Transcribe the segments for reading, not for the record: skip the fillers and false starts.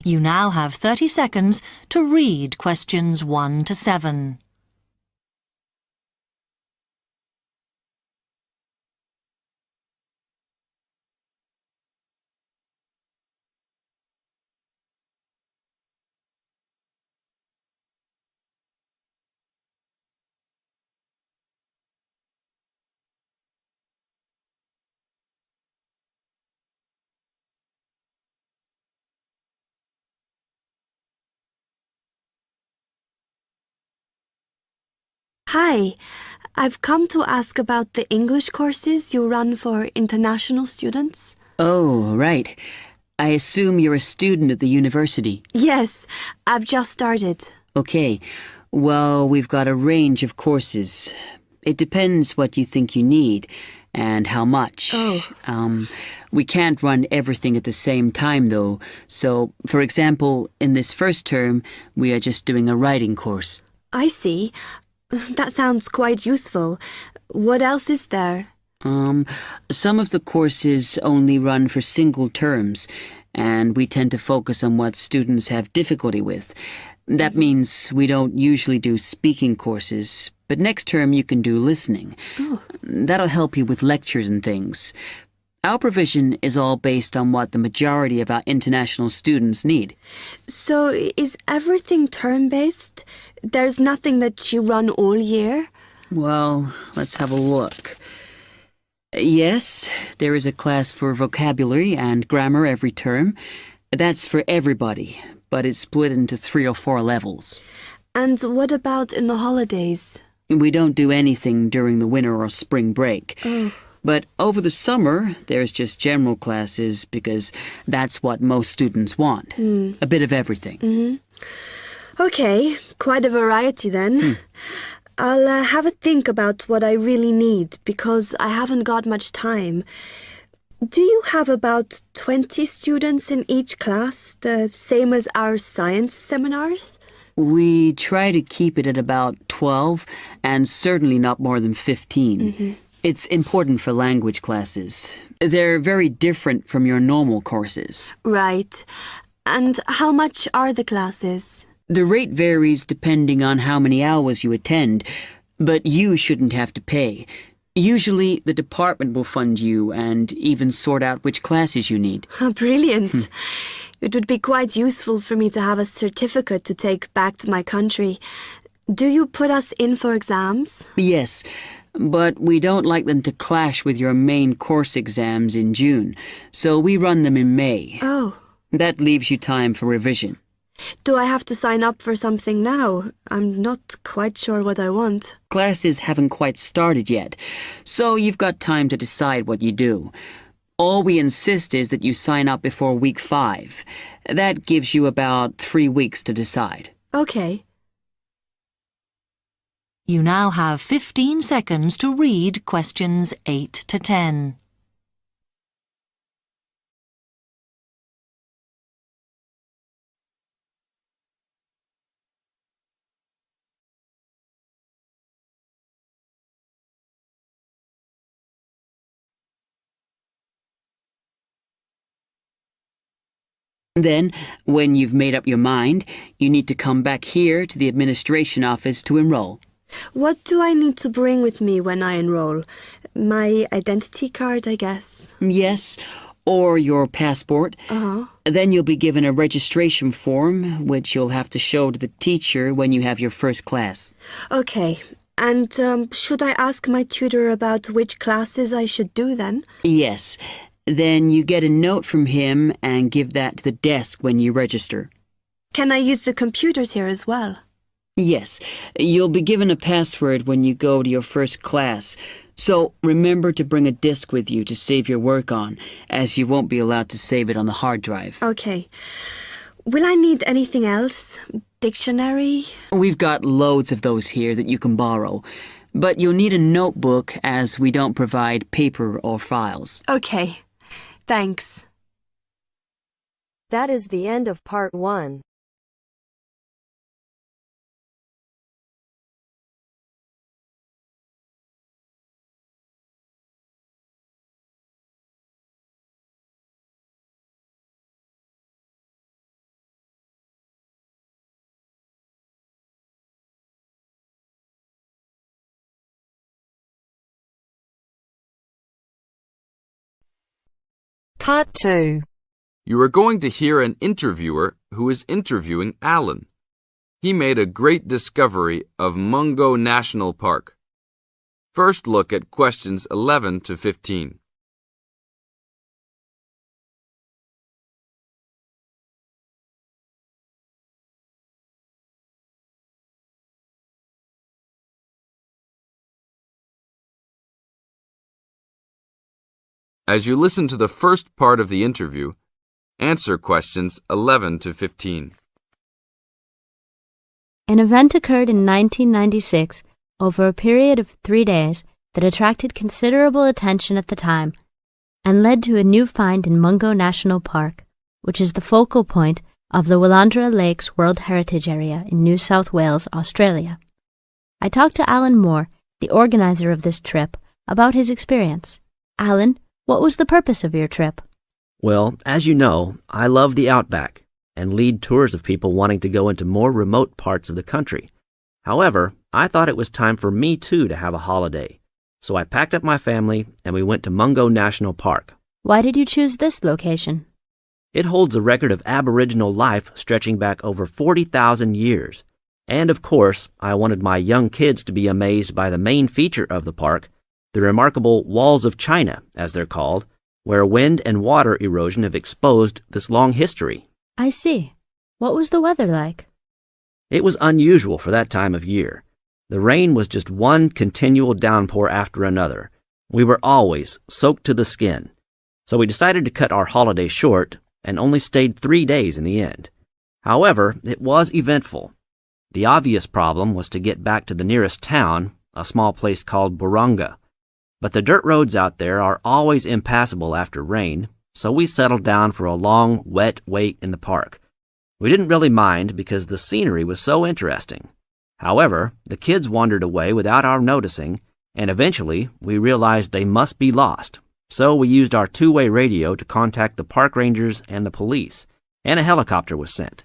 You now have 30 seconds to read questions 1 to 7. Hi, I've come to ask about the English courses you run for international students. Oh, right. I assume you're a student at the university. Yes, I've just started. Okay. Well, we've got a range of courses. It depends what you think you need and how much. We can't run everything at the same time, though. So, for example, in this first term, we are just doing a writing course. I see. That sounds quite useful. What else is there? Some of the courses only run for single terms, and we tend to focus on what students have difficulty with. That means we don't usually do speaking courses, but next term you can do listening. Oh. That'll help you with lectures and things. Our provision is all based on what the majority of our international students need. So is everything term-based? There's nothing that you run all year? Well, let's have a look. Yes, there is a class for vocabulary and grammar every term. That's for everybody, but it's split into 3 or 4 levels. And what about in the holidays? We don't do anything during the winter or spring break. Oh. But over the summer, there's just general classes because that's what most students want. A bit of everything. Okay, quite a variety then. I'll have a think about what I really need because I haven't got much time. Do you have about 20 students in each class, the same as our science seminars? We try to keep it at about 12 and certainly not more than 15. It's important for language classes. They're very different from your normal courses. Right. And how much are the classes? The rate varies depending on how many hours you attend, but you shouldn't have to pay. Usually, the department will fund you and even sort out which classes you need. Brilliant. It would be quite useful for me to have a certificate to take back to my country. Do you put us in for exams? Yes, but we don't like them to clash with your main course exams in June, so we run them in May. Oh. That leaves you time for revision. Do I have to sign up for something now? I'm not quite sure what I want. Classes haven't quite started yet, so you've got time to decide what you do. All we insist is that you sign up before week 5. That gives you about 3 weeks to decide. Okay. You now have 15 seconds to read questions 8 to 10. Then, when you've made up your mind, you need to come back here to the administration office to enroll. What do I need to bring with me when I enroll? My identity card, I guess. Yes, or your passport. Then you'll be given a registration form, which you'll have to show to the teacher when you have your first class. Okay. And should I ask my tutor about which classes I should do then? Yes. Then you get a note from him and give that to the desk when you register. Can I use the computers here as well? Yes. You'll be given a password when you go to your first class. So remember to bring a disk with you to save your work on, as you won't be allowed to save it on the hard drive. Okay. Will I need anything else? Dictionary? We've got loads of those here that you can borrow. But you'll need a notebook as we don't provide paper or files. Okay. Thanks. That is the end of part 1. Part 2. You are going to hear an interviewer who is interviewing Alan. He made a great discovery of Mungo National Park. First look at questions 11 to 15. As you listen to the first part of the interview, answer questions 11 to 15. An event occurred in 1996 over a period of 3 days that attracted considerable attention at the time and led to a new find in Mungo National Park, which is the focal point of the Willandra Lakes World Heritage Area in New South Wales, Australia. I talked to Alan Moore, the organizer of this trip, about his experience. Alan, what was the purpose of your trip? Well, as you know, I love the outback and lead tours of people wanting to go into more remote parts of the country. However, I thought it was time for me too to have a holiday. So I packed up my family and we went to Mungo National Park. Why did you choose this location? It holds a record of Aboriginal life stretching back over 40,000 years. And of course, I wanted my young kids to be amazed by the main feature of the park, the remarkable Walls of China, as they're called, where wind and water erosion have exposed this long history. I see. What was the weather like? It was unusual for that time of year. The rain was just one continual downpour after another. We were always soaked to the skin. So we decided to cut our holiday short and only stayed 3 days in the end. However, it was eventful. The obvious problem was to get back to the nearest town, a small place called Burunga. But the dirt roads out there are always impassable after rain, so we settled down for a long, wet wait in the park. We didn't really mind because the scenery was so interesting. However, the kids wandered away without our noticing, and eventually we realized they must be lost. So we used our two-way radio to contact the park rangers and the police, and a helicopter was sent.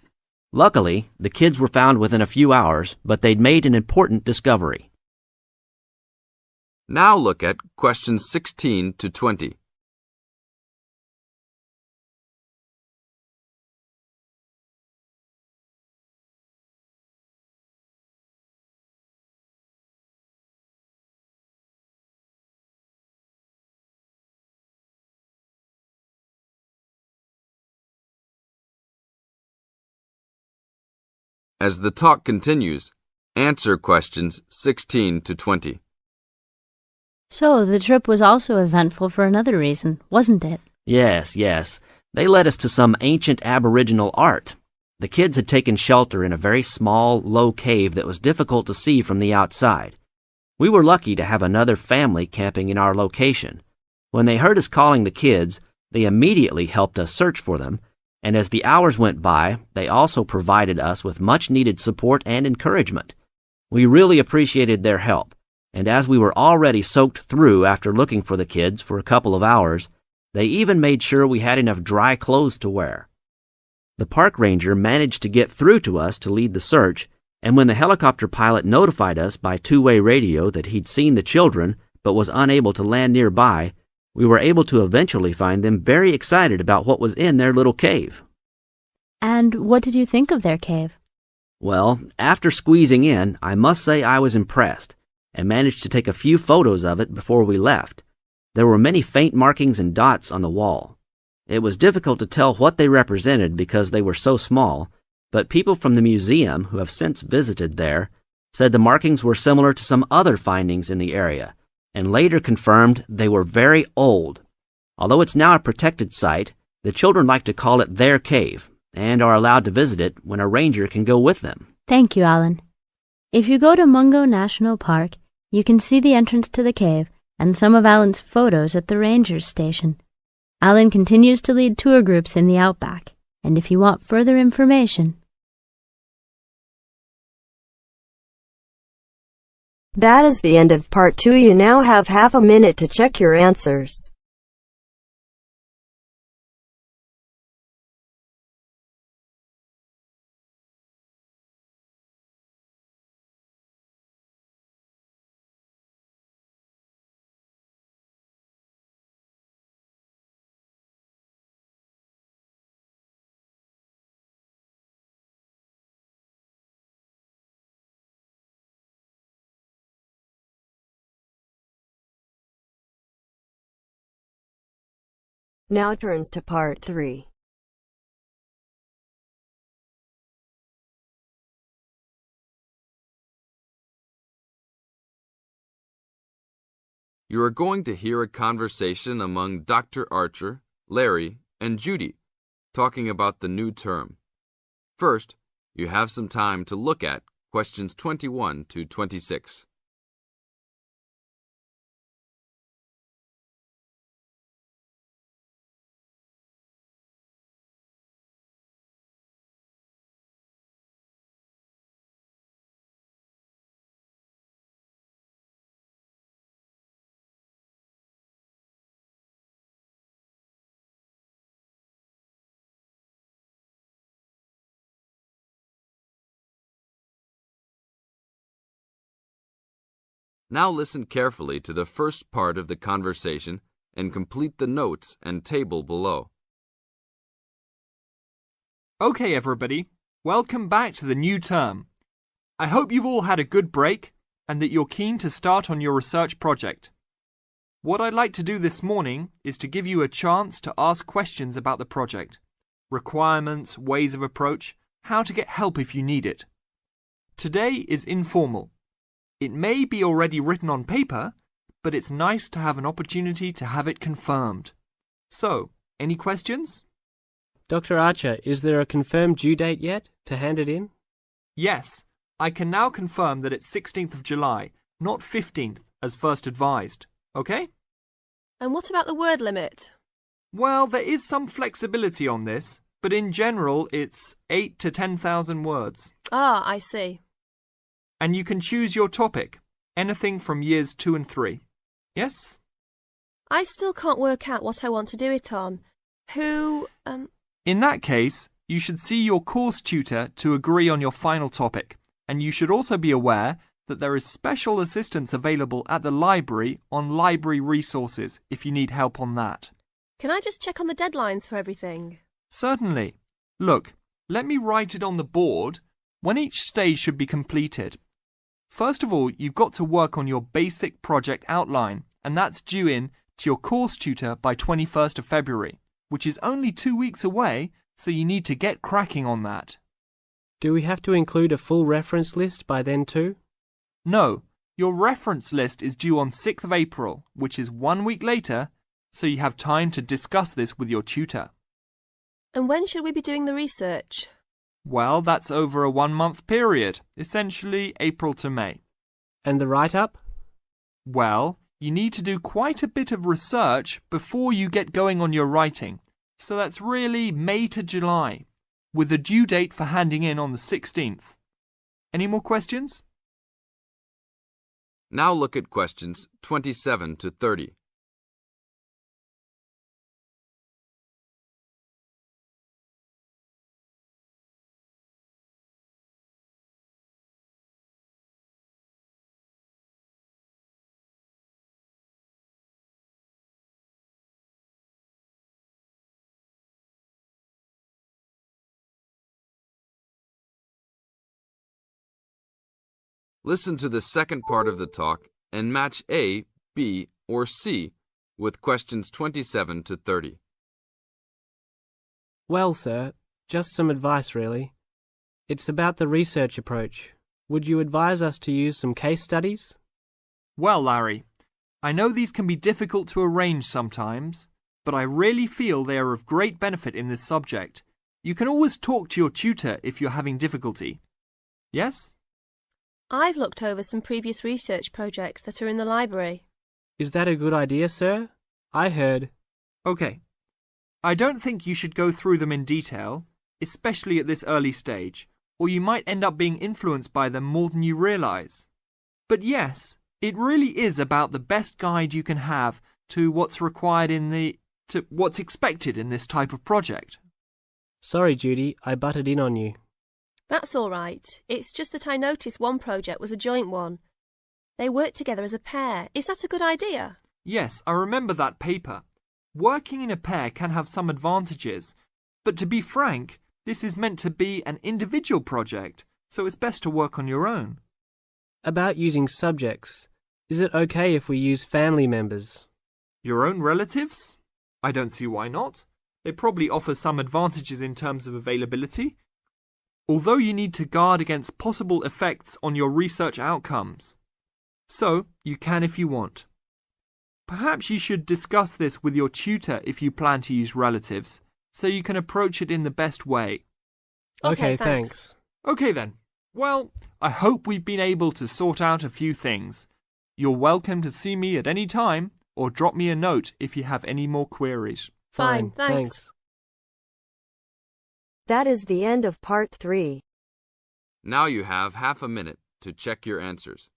Luckily, the kids were found within a few hours, but they'd made an important discovery. Now look at questions 16 to 20. As the talk continues, answer questions 16 to 20. So, the trip was also eventful for another reason, wasn't it? Yes. They led us to some ancient Aboriginal art. The kids had taken shelter in a very small, low cave that was difficult to see from the outside. We were lucky to have another family camping in our location. When they heard us calling the kids, they immediately helped us search for them, and as the hours went by, they also provided us with much-needed support and encouragement. We really appreciated their help, and as we were already soaked through after looking for the kids for a couple of hours, they even made sure we had enough dry clothes to wear. The park ranger managed to get through to us to lead the search, and when the helicopter pilot notified us by two-way radio that he'd seen the children but was unable to land nearby, we were able to eventually find them very excited about what was in their little cave. And what did you think of their cave? Well, after squeezing in, I must say I was impressed, and managed to take a few photos of it before we left. There were many faint markings and dots on the wall. It was difficult to tell what they represented because they were so small, but people from the museum who have since visited there said the markings were similar to some other findings in the area, and later confirmed they were very old. Although it's now a protected site, the children like to call it their cave, and are allowed to visit it when a ranger can go with them. Thank you, Alan. If you go to Mungo National Park, you can see the entrance to the cave and some of Alan's photos at the ranger's station. Alan continues to lead tour groups in the outback, and if you want further information... That is the end of part 2. You now have half a minute to check your answers. Now turns to part 3. You are going to hear a conversation among Dr. Archer, Larry, and Judy, talking about the new term. First, you have some time to look at questions 21 to 26. Now listen carefully to the first part of the conversation and complete the notes and table below. Okay, everybody, welcome back to the new term. I hope you've all had a good break and that you're keen to start on your research project. What I'd like to do this morning is to give you a chance to ask questions about the project, requirements, ways of approach, how to get help if you need it. Today is informal. It may be already written on paper, but it's nice to have an opportunity to have it confirmed. So, any questions? Dr. Archer, is there a confirmed due date yet to hand it in? Yes, I can now confirm that it's 16th of July, not 15th as first advised. Okay? And what about the word limit? Well, there is some flexibility on this, but in general it's 8 to 10,000 words. Ah, I see. And you can choose your topic, anything from years 2 and 3. Yes? I still can't work out what I want to do it on. In that case, you should see your course tutor to agree on your final topic, and you should also be aware that there is special assistance available at the library on library resources if you need help on that. Can I just check on the deadlines for everything? Certainly. Look, let me write it on the board when each stage should be completed. First of all, you've got to work on your basic project outline, and that's due in to your course tutor by 21st of February, which is only 2 weeks away, so you need to get cracking on that. Do we have to include a full reference list by then too? No, your reference list is due on 6th of April, which is 1 week later, so you have time to discuss this with your tutor. And when should we be doing the research? Well, that's over a 1-month period, essentially April to May. And the write-up? Well, you need to do quite a bit of research before you get going on your writing, so that's really May to July, with the due date for handing in on the 16th. Any more questions? Now look at questions 27 to 30. Listen to the second part of the talk and match A, B, or C with questions 27 to 30. Well, sir, just some advice really. It's about the research approach. Would you advise us to use some case studies? Well, Larry, I know these can be difficult to arrange sometimes, but I really feel they are of great benefit in this subject. You can always talk to your tutor if you're having difficulty. Yes? I've looked over some previous research projects that are in the library. Is that a good idea, sir? I heard... Okay. I don't think you should go through them in detail, especially at this early stage, or you might end up being influenced by them more than you realise. But yes, it really is about the best guide you can have to what's required to what's expected in this type of project. Sorry, Judy, I butted in on you. That's all right. It's just that I noticed one project was a joint one. They worked together as a pair. Is that a good idea? Yes, I remember that paper. Working in a pair can have some advantages, but to be frank, this is meant to be an individual project, so it's best to work on your own. About using subjects, is it okay if we use family members? Your own relatives? I don't see why not. They probably offer some advantages in terms of availability, although you need to guard against possible effects on your research outcomes. So, you can if you want. Perhaps you should discuss this with your tutor if you plan to use relatives, so you can approach it in the best way. Okay, thanks. Okay then. Well, I hope we've been able to sort out a few things. You're welcome to see me at any time, or drop me a note if you have any more queries. Fine, thanks. That is the end of part 3. Now you have half a minute to check your answers.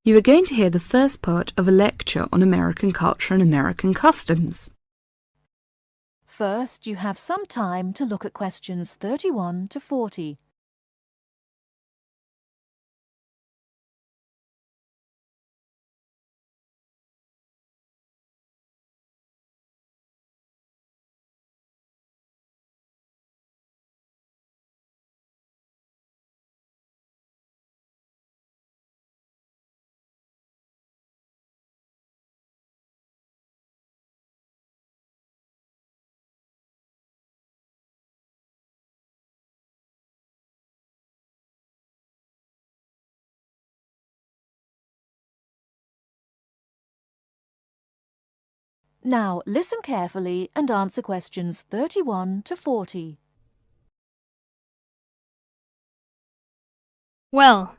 You are going to hear the first part of a lecture on American culture and American customs. First, you have some time to look at questions 31 to 40. Now, listen carefully and answer questions 31 to 40. Well,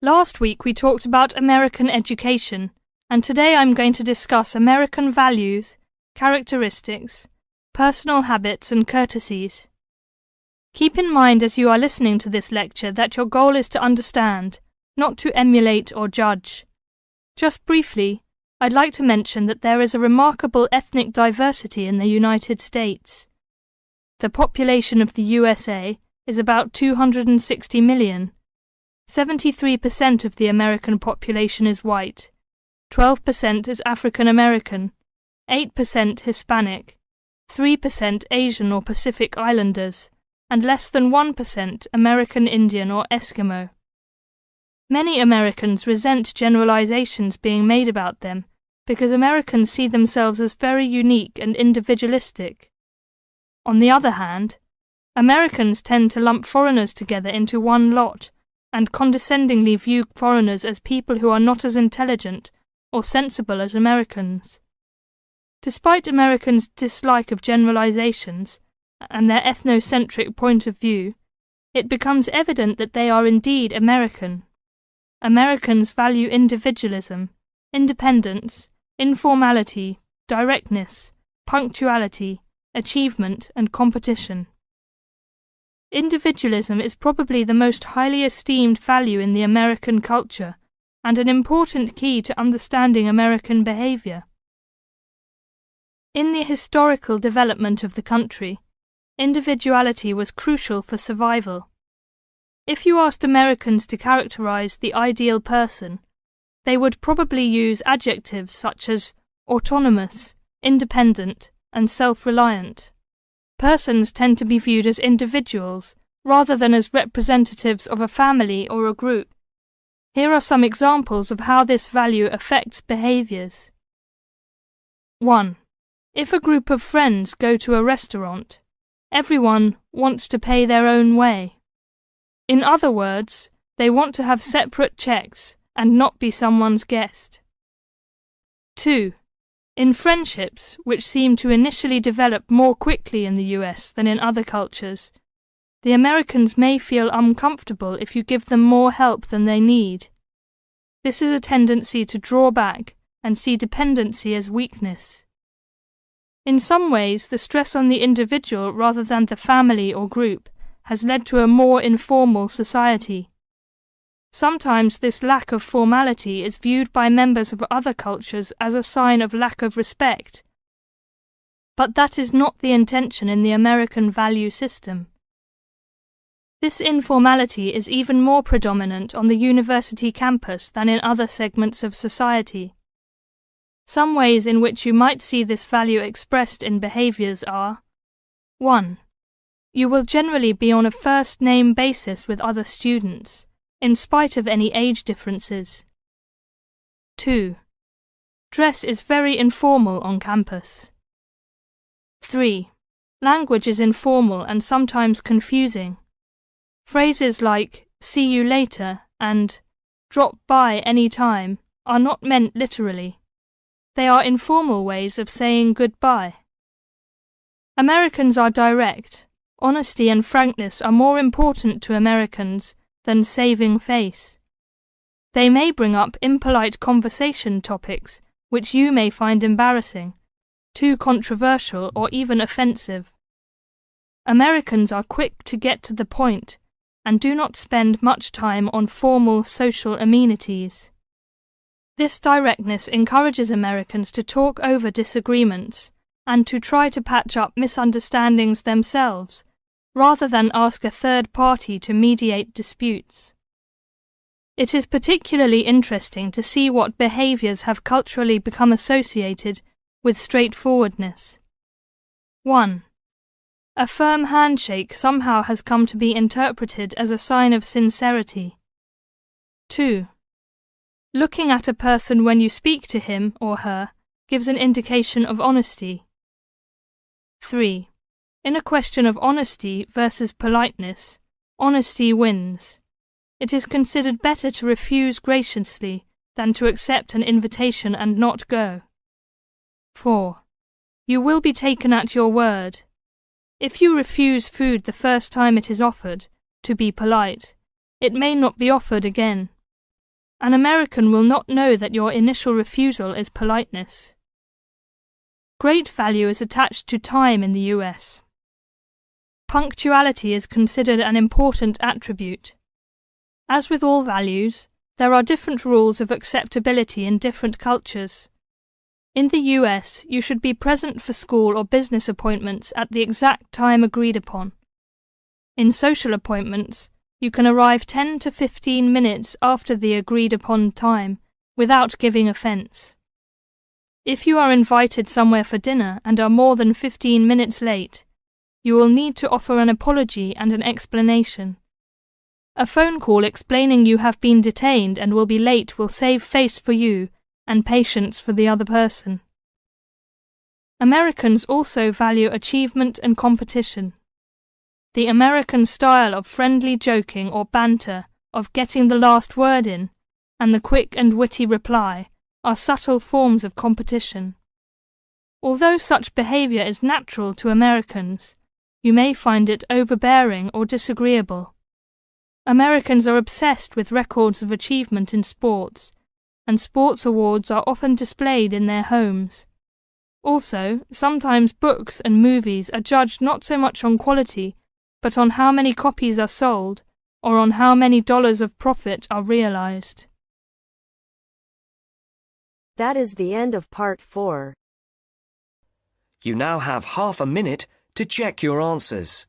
last week we talked about American education, and today I'm going to discuss American values, characteristics, personal habits and courtesies. Keep in mind as you are listening to this lecture that your goal is to understand, not to emulate or judge. Just briefly, I'd like to mention that there is a remarkable ethnic diversity in the United States. The population of the USA is about 260 million. 73% of the American population is white, 12% is African American, 8% Hispanic, 3% Asian or Pacific Islanders, and less than 1% American Indian or Eskimo. Many Americans resent generalizations being made about them because Americans see themselves as very unique and individualistic. On the other hand, Americans tend to lump foreigners together into one lot and condescendingly view foreigners as people who are not as intelligent or sensible as Americans. Despite Americans' dislike of generalizations and their ethnocentric point of view, it becomes evident that they are indeed American. Americans value individualism, independence, informality, directness, punctuality, achievement, and competition. Individualism is probably the most highly esteemed value in the American culture and an important key to understanding American behavior. In the historical development of the country, individuality was crucial for survival. If you asked Americans to characterize the ideal person, they would probably use adjectives such as autonomous, independent, and self-reliant. Persons tend to be viewed as individuals rather than as representatives of a family or a group. Here are some examples of how this value affects behaviors. 1. If a group of friends go to a restaurant, everyone wants to pay their own way. In other words, they want to have separate checks and not be someone's guest. 2. In friendships, which seem to initially develop more quickly in the US than in other cultures, the Americans may feel uncomfortable if you give them more help than they need. This is a tendency to draw back and see dependency as weakness. In some ways, the stress on the individual rather than the family or group has led to a more informal society. Sometimes this lack of formality is viewed by members of other cultures as a sign of lack of respect. But that is not the intention in the American value system. This informality is even more predominant on the university campus than in other segments of society. Some ways in which you might see this value expressed in behaviours are: 1. You will generally be on a first-name basis with other students, in spite of any age differences. 2. Dress is very informal on campus. 3. Language is informal and sometimes confusing. Phrases like "see you later" and "drop by any time" are not meant literally. They are informal ways of saying goodbye. Americans are direct. Honesty and frankness are more important to Americans than saving face. They may bring up impolite conversation topics which you may find embarrassing, too controversial or even offensive. Americans are quick to get to the point and do not spend much time on formal social amenities. This directness encourages Americans to talk over disagreements and to try to patch up misunderstandings themselves, rather than ask a third party to mediate disputes. It is particularly interesting to see what behaviours have culturally become associated with straightforwardness. 1. A firm handshake somehow has come to be interpreted as a sign of sincerity. 2. Looking at a person when you speak to him or her gives an indication of honesty. 3. In a question of honesty versus politeness, honesty wins. It is considered better to refuse graciously than to accept an invitation and not go. 4. You will be taken at your word. If you refuse food the first time it is offered, to be polite, it may not be offered again. An American will not know that your initial refusal is politeness. Great value is attached to time in the US. Punctuality is considered an important attribute. As with all values, there are different rules of acceptability in different cultures. In the US, you should be present for school or business appointments at the exact time agreed upon. In social appointments, you can arrive 10 to 15 minutes after the agreed upon time without giving offence. If you are invited somewhere for dinner and are more than 15 minutes late, you will need to offer an apology and an explanation. A phone call explaining you have been detained and will be late will save face for you and patience for the other person. Americans also value achievement and competition. The American style of friendly joking or banter, of getting the last word in, and the quick and witty reply are subtle forms of competition. Although such behaviour is natural to Americans, you may find it overbearing or disagreeable. Americans are obsessed with records of achievement in sports, and sports awards are often displayed in their homes. Also, sometimes books and movies are judged not so much on quality, but on how many copies are sold, or on how many dollars of profit are realized. That is the end of part 4. You now have half a minute to check your answers.